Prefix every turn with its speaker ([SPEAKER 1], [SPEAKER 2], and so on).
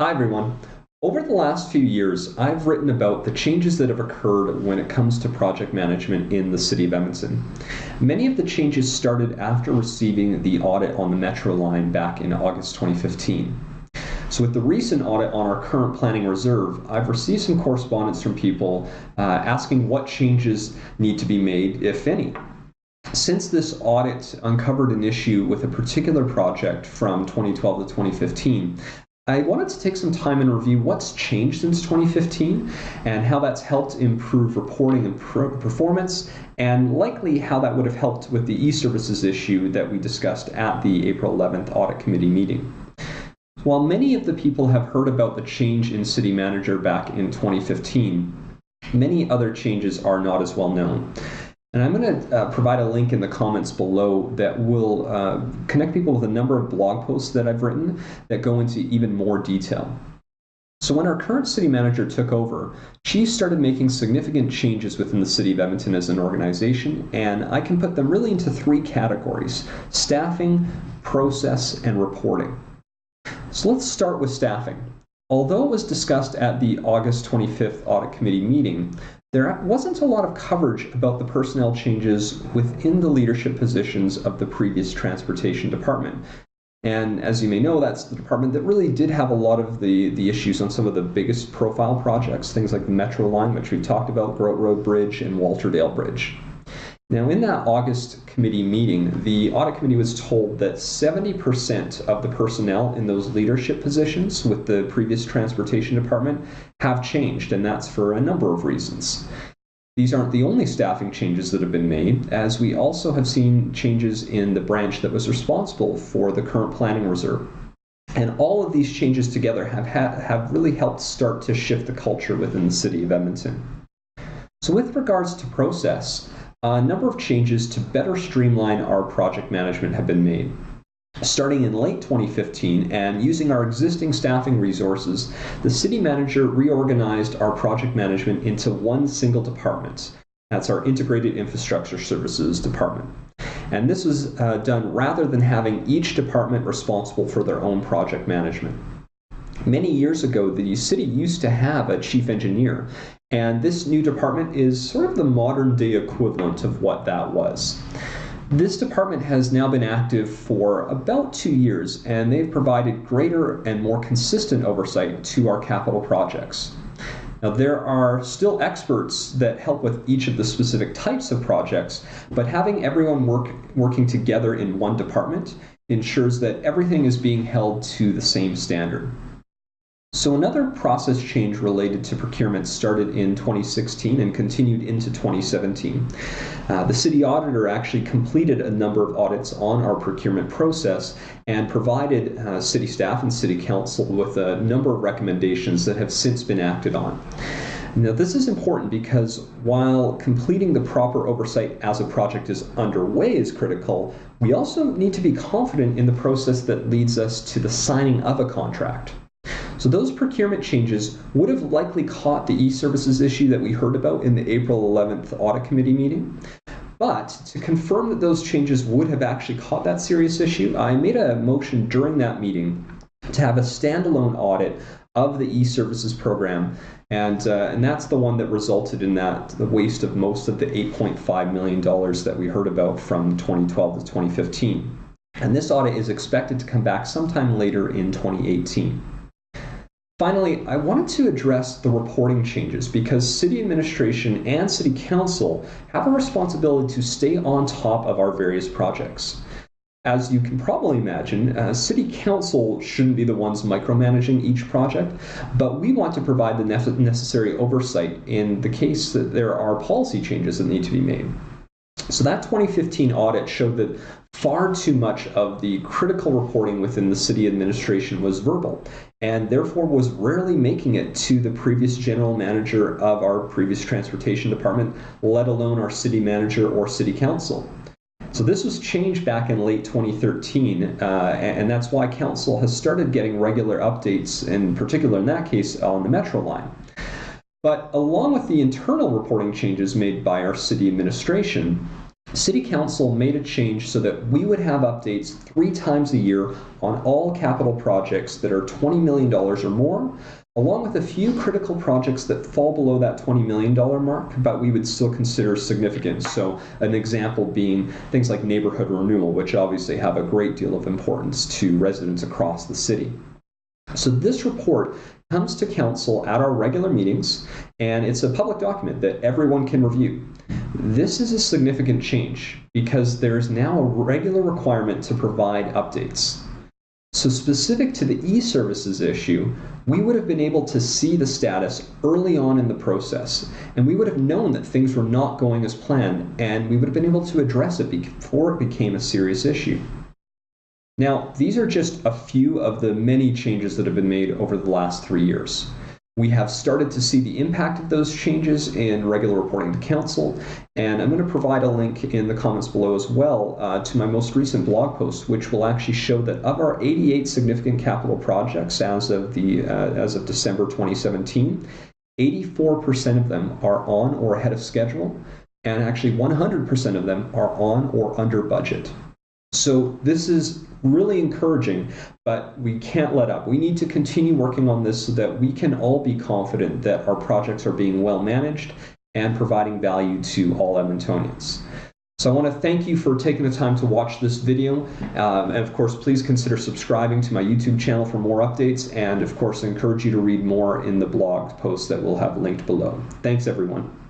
[SPEAKER 1] Hi, everyone. Over the last few years, I've written about the changes that have occurred when it comes to project management in the City of Edmonton. Many of the changes started after receiving the audit on the Metro line back in August 2015. So with the recent audit on our current planning reserve, I've received some correspondence from people asking what changes need to be made, if any. Since this audit uncovered an issue with a particular project from 2012 to 2015, I wanted to take some time and review what's changed since 2015 and how that's helped improve reporting and performance, and likely how that would have helped with the e-services issue that we discussed at the April 11th Audit Committee meeting. While many of the people have heard about the change in City Manager back in 2015, many other changes are not as well known. And I'm going to provide a link in the comments below that will connect people with a number of blog posts that I've written that go into even more detail. So when our current city manager took over, she started making significant changes within the City of Edmonton as an organization, and I can put them really into three categories: staffing, process, and reporting. So let's start with staffing. Although it was discussed at the August 25th Audit Committee meeting, there wasn't a lot of coverage about the personnel changes within the leadership positions of the previous transportation department. And as you may know, that's the department that really did have a lot of the issues on some of the biggest profile projects, things like the Metro line, which we've talked about, Groat Road Bridge and Walterdale Bridge. Now, in that August committee meeting, the audit committee was told that 70% of the personnel in those leadership positions with the previous transportation department have changed, and that's for a number of reasons. These aren't the only staffing changes that have been made, as we also have seen changes in the branch that was responsible for the current planning reserve. And all of these changes together have really helped start to shift the culture within the City of Edmonton. So with regards to process, a number of changes to better streamline our project management have been made. Starting in late 2015 and using our existing staffing resources, the city manager reorganized our project management into one single department. That's our Integrated Infrastructure Services Department. And this was done rather than having each department responsible for their own project management. Many years ago, the city used to have a chief engineer, and this new department is sort of the modern day equivalent of what that was. This department has now been active for about 2 years, and they've provided greater and more consistent oversight to our capital projects. Now, there are still experts that help with each of the specific types of projects, but having everyone working together in one department ensures that everything is being held to the same standard. So another process change related to procurement started in 2016 and continued into 2017. The city auditor actually completed a number of audits on our procurement process and provided city staff and city council with a number of recommendations that have since been acted on. Now, this is important because while completing the proper oversight as a project is underway is critical, we also need to be confident in the process that leads us to the signing of a contract. So those procurement changes would have likely caught the e-services issue that we heard about in the April 11th Audit Committee meeting. But to confirm that those changes would have actually caught that serious issue, I made a motion during that meeting to have a standalone audit of the e-services program, and that's the one that resulted in the waste of most of the $8.5 million that we heard about from 2012 to 2015. And this audit is expected to come back sometime later in 2018. Finally, I wanted to address the reporting changes because city administration and city council have a responsibility to stay on top of our various projects. As you can probably imagine, city council shouldn't be the ones micromanaging each project, but we want to provide the necessary oversight in the case that there are policy changes that need to be made. So that 2015 audit showed that far too much of the critical reporting within the city administration was verbal, and therefore was rarely making it to the previous general manager of our previous transportation department, let alone our city manager or city council. So this was changed back in late 2013, and that's why council has started getting regular updates, in particular in that case on the Metro line. But along with the internal reporting changes made by our city administration, City Council made a change so that we would have updates 3 times a year on all capital projects that are $20 million or more, along with a few critical projects that fall below that $20 million mark, but we would still consider significant. So an example being things like neighborhood renewal, which obviously have a great deal of importance to residents across the city. So this report comes to council at our regular meetings, and it's a public document that everyone can review. This is a significant change because there is now a regular requirement to provide updates. So specific to the e-services issue, we would have been able to see the status early on in the process, and we would have known that things were not going as planned, and we would have been able to address it before it became a serious issue. Now, these are just a few of the many changes that have been made over the last 3 years. We have started to see the impact of those changes in regular reporting to council, and I'm going to provide a link in the comments below as well to my most recent blog post, which will actually show that of our 88 significant capital projects as of December 2017, 84% of them are on or ahead of schedule, and actually 100% of them are on or under budget. So this is really encouraging, but we can't let up. We need to continue working on this so that we can all be confident that our projects are being well managed and providing value to all Edmontonians. So I want to thank you for taking the time to watch this video. And of course, please consider subscribing to my YouTube channel for more updates. And of course, I encourage you to read more in the blog post that we'll have linked below. Thanks, everyone.